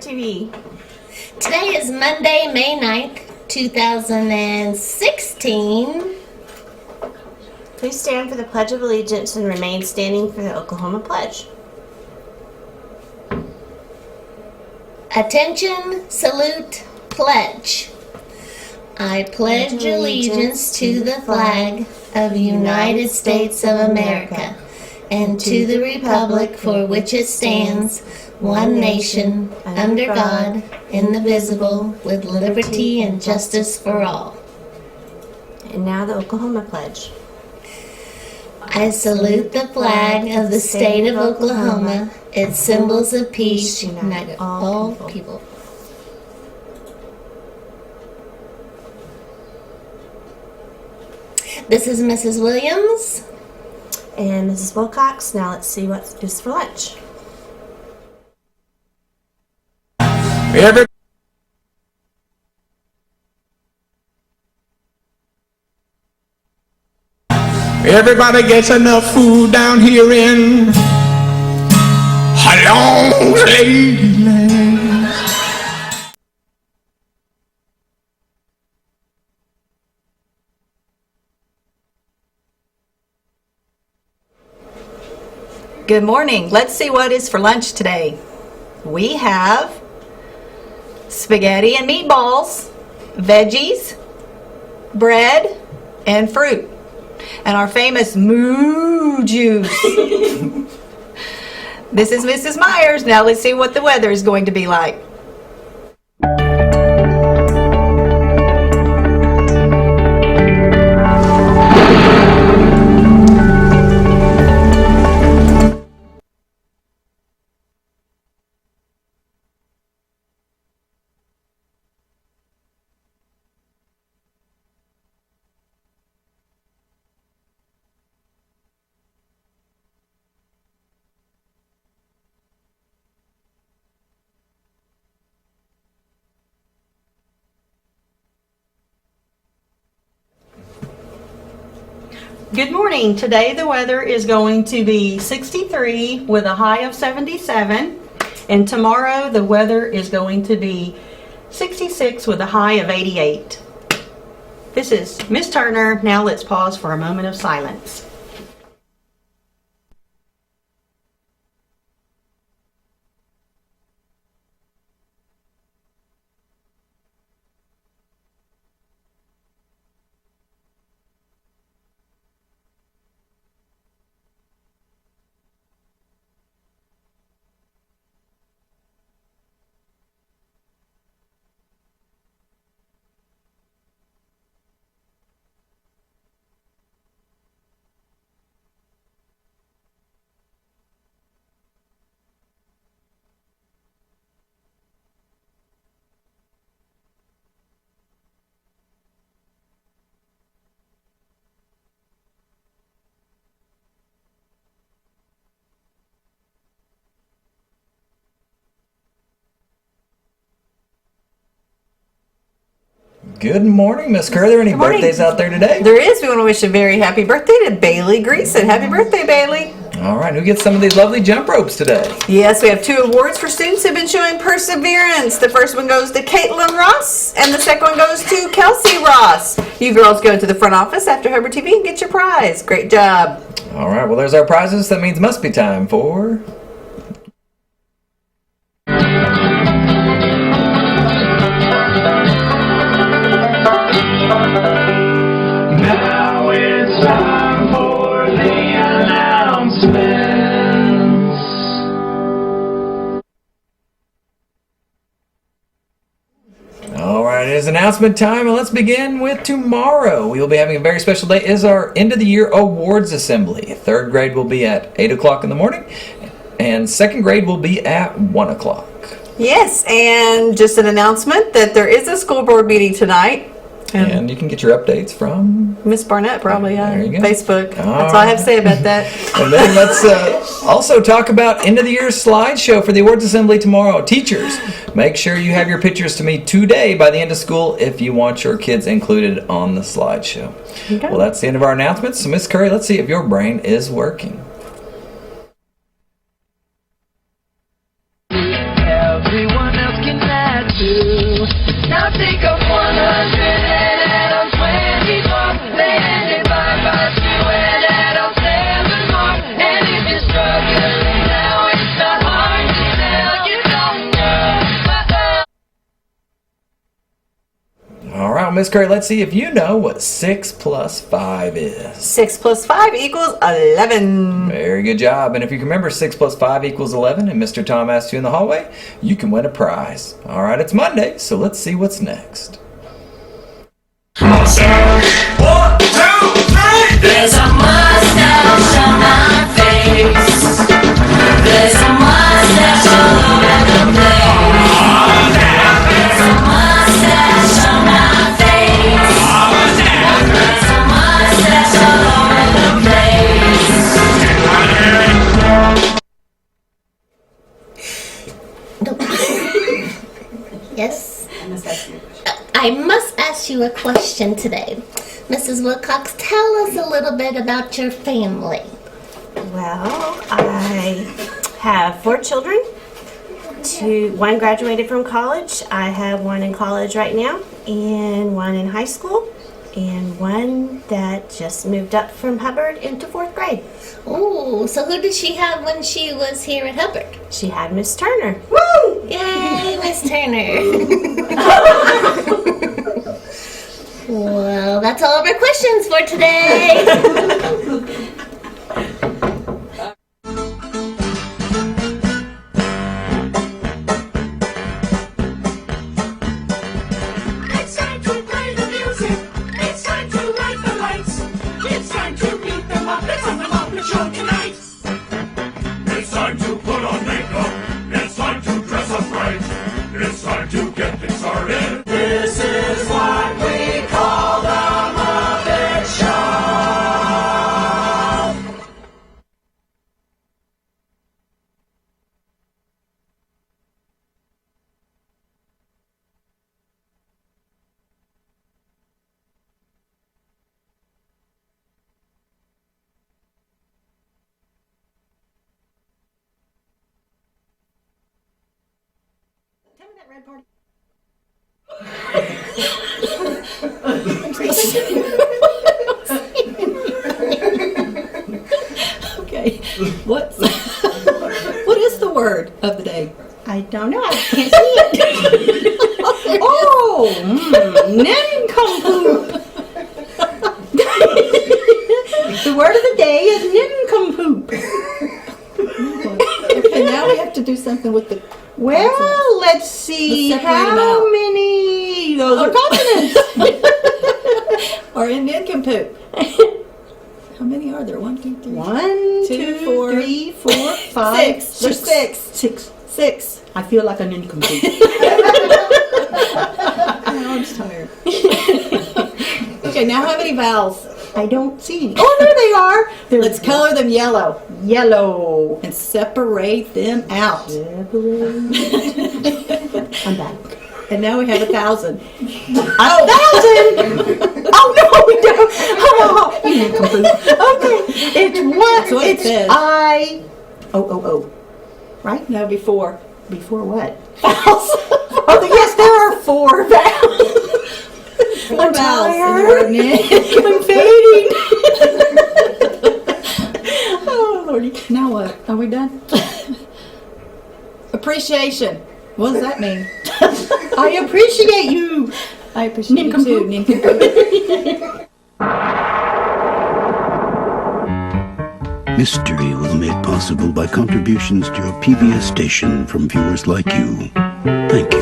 Hubbard TV. Today is Monday, May 9th, 2016. Please stand for the Pledge of Allegiance and remain standing for the Oklahoma Pledge. Attention, salute, pledge. I pledge allegiance to the flag of the United States of America and to the republic for which it stands, one nation, under God, indivisible, with liberty and justice for all. And now the Oklahoma Pledge. I salute the flag of the state of Oklahoma, its symbols of peace unite all people. This is Mrs. Williams. And Mrs. Wilcox. Now let's see what is for lunch. Everybody gets enough food down here in Long Lady. Good morning. Let's see what is for lunch today. We have spaghetti and meatballs, veggies, bread, and fruit. And our famous moo juice. This is Mrs. Myers. Now let's see what the weather is going to be like. Good morning. Today the weather is going to be 63 with a high of 77. And tomorrow the weather is going to be 66 with a high of 88. This is Miss Turner. Now let's pause for a moment of silence. Good morning, Miss Kerr. Are there any birthdays out there today? There is. We want to wish a very happy birthday to Bailey Greason. Happy birthday, Bailey. All right. Who gets some of these lovely jump ropes today? Yes, we have 2 awards for students who have been showing perseverance. The first one goes to Caitlin Ross, and the second one goes to Kelsey Ross. You girls go to the front office after Hubbard TV and get your prize. Great job. All right. Well, there's our prizes. That means it must be time for... Now it's time for the announcements. All right. It is announcement time, and let's begin with tomorrow. We will be having a very special day. It is our end of the year awards assembly. 3rd grade will be at 8 o'clock in the morning, and 2nd grade will be at 1 o'clock. Yes, and just an announcement that there is a school board meeting tonight. And you can get your updates from Miss Barnett, probably, There you go. Facebook. That's all I have to say about that. And then let's also talk about end of the year slideshow for the awards assembly tomorrow. Teachers, make sure you have your pictures to me today by the end of school if you want your kids included on the slideshow. Okay. Well, that's the end of our announcements. So, Miss Curry, let's see if your brain is working. Everyone else All right, Miss Curry, let's see if you know what 6 plus 5 is. 6 plus 5 equals 11. Very good job. And if you can remember 6 plus 5 equals 11 and Mr. Tom asked you in the hallway, you can win a prize. All right, it's Monday, so let's see what's next. Mustache. 1, 2, 3. There's a mustache on my face. There's a mustache all over the place. There's a mustache on my face. There's a mustache all over the place. Yes? I must ask you a question today. Mrs. Wilcox, tell us a little bit about your family. Well, I have 4 children. One graduated from college. I have one in college right now, and one in high school, and one that just moved up from Hubbard into 4th grade. Oh, so who did she have when she was here at Hubbard? She had Miss Turner. Woo! Yay, Miss Turner. Well, that's all of our questions for today. It's time to play the music. It's time to light the lights. It's time to meet the Muppets on the Muppet Show tonight. It's time to put on makeup. It's time to dress up right. It's time to get things started. This is what we call the Muppet Show. Okay. What is the word of the day? I don't know. I can't see it. Oh, nincompoop. The word of the day is nincompoop. Okay, now we have to do something with the. Well, let's see. Let's separate them How out. many? Those are consonants. Or in nincompoop. How many are there? 1, 2, 3. 1, 2, 3, 4, 5, 6. There's 6. 6. I feel like a nincompoop. Oh, I'm just tired. Okay, now how many vowels? I don't see any. Oh, there they are. Let's color them yellow Yellow. and separate them out. I'm back. And now we have 1,000. 1,000. Oh no, we don't. Oh, you nincompoop. Okay, it's what? That's what it It's says. O. Right? No, before. Before what? Vowels. Oh, yes, there are 4 vowels. 4 I'm vowels in the tired. word nick. I'm fading. Oh, Lordy. Now what? Are we done? Appreciation. What does that mean? I appreciate you. I appreciate you too, Nincompoop. nincompoop. Mystery was made possible by contributions to your PBS station from viewers like you. Thank you.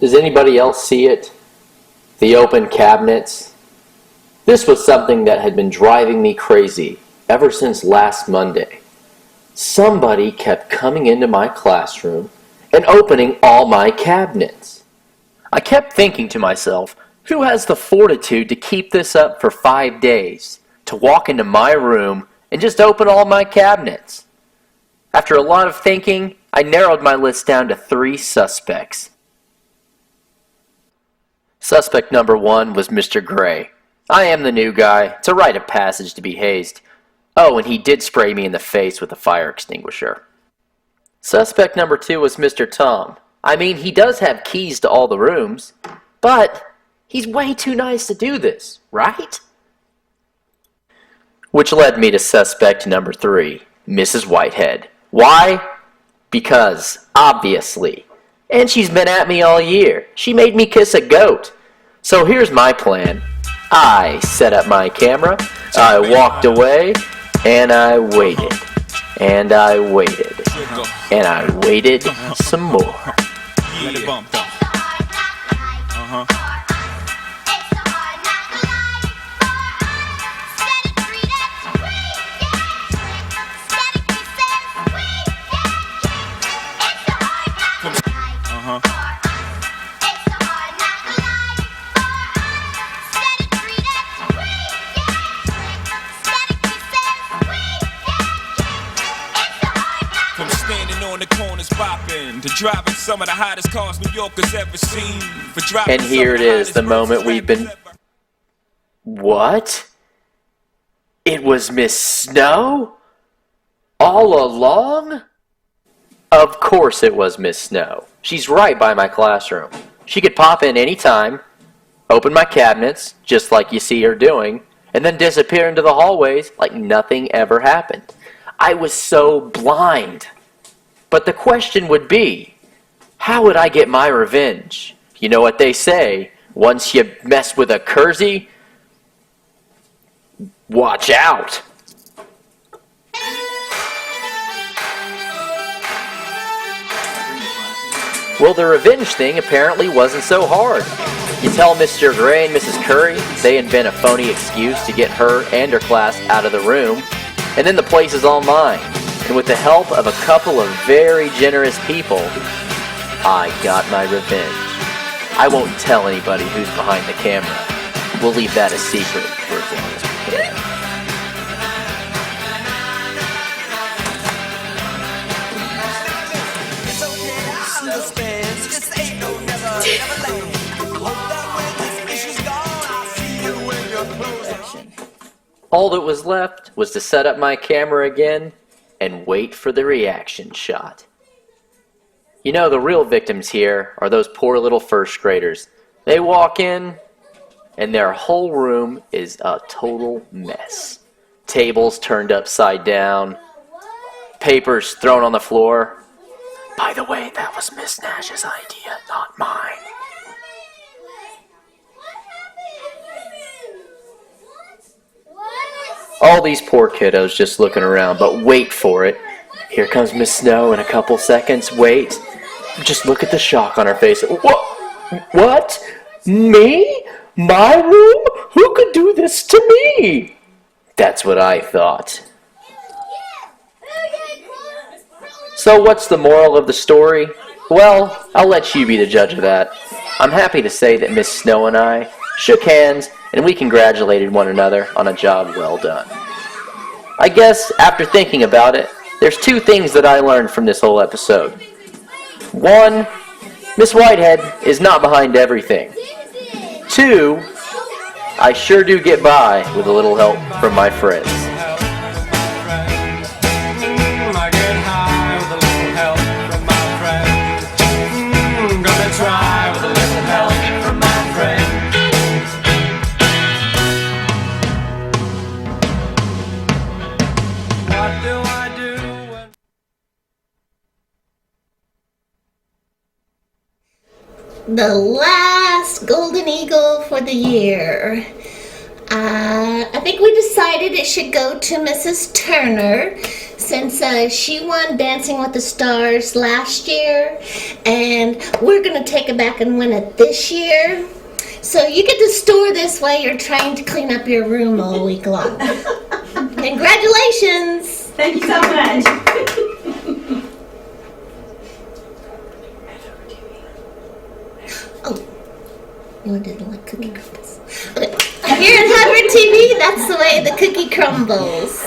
Does anybody else see it? The open cabinets? This was something that had been driving me crazy ever since last Monday. Somebody kept coming into my classroom and opening all my cabinets. I kept thinking to myself, who has the fortitude to keep this up for 5 days, to walk into my room and just open all my cabinets? After a lot of thinking, I narrowed my list down to 3 suspects. Suspect number 1 was Mr. Gray. I am the new guy. It's a rite of passage to be hazed. Oh, and he did spray me in the face with a fire extinguisher. Suspect number 2 was Mr. Tom. I mean, he does have keys to all the rooms, but he's way too nice to do this, right? Which led me to suspect number 3, Mrs. Whitehead. Why? Because, obviously. And she's been at me all year. She made me kiss a goat. So here's my plan. I set up my camera, I walked away, and I waited. And I waited. And I waited some more. Let it bump though. From standing on the corners bopping to driving some of the hottest cars New Yorkers ever seen. For driving And here it is, the moment we've been... What? It was Miss Snow? All along? Of course it was Miss Snow. She's right by my classroom. She could pop in any time, open my cabinets, just like you see her doing, and then disappear into the hallways like nothing ever happened. I was so blind. But the question would be, how would I get my revenge? You know what they say, once you mess with a Kersey, watch out. Well, the revenge thing apparently wasn't so hard. You tell Mr. Gray and Mrs. Curry, they invent a phony excuse to get her and her class out of the room, and then the place is all mine. And with the help of a couple of very generous people, I got my revenge. I won't tell anybody who's behind the camera. We'll leave that a secret for as long as we can. All that was left was to set up my camera again and wait for the reaction shot. You know, the real victims here are those poor little first graders. They walk in, and their whole room is a total mess. Tables turned upside down, papers thrown on the floor. By the way, that was Miss Nash's idea, not mine. All these poor kiddos just looking around, but wait for it. Here comes Miss Snow in a couple seconds. Wait. Just look at the shock on her face. What? Me? My room? Who could do this to me? That's what I thought. So what's the moral of the story? Well, I'll let you be the judge of that. I'm happy to say that Miss Snow and I shook hands and we congratulated one another on a job well done. I guess, after thinking about it, there's 2 things that I learned from this whole episode. 1, Miss Whitehead is not behind everything. 2, I sure do get by with a little help from my friends. I get high with a little help from my friends. Gonna try with a little help from my friends. What do I do when... The last Golden Eagle for the year. I think we decided it should go to Mrs. Turner since she won Dancing with the Stars last year, and we're going to take it back and win it this year. So you get to store this while you're trying to clean up your room all week long. Congratulations! Thank you so much. Oh, you wanted to like cookie crumbles. Okay. Here at Hubbard TV, that's the way the cookie crumbles.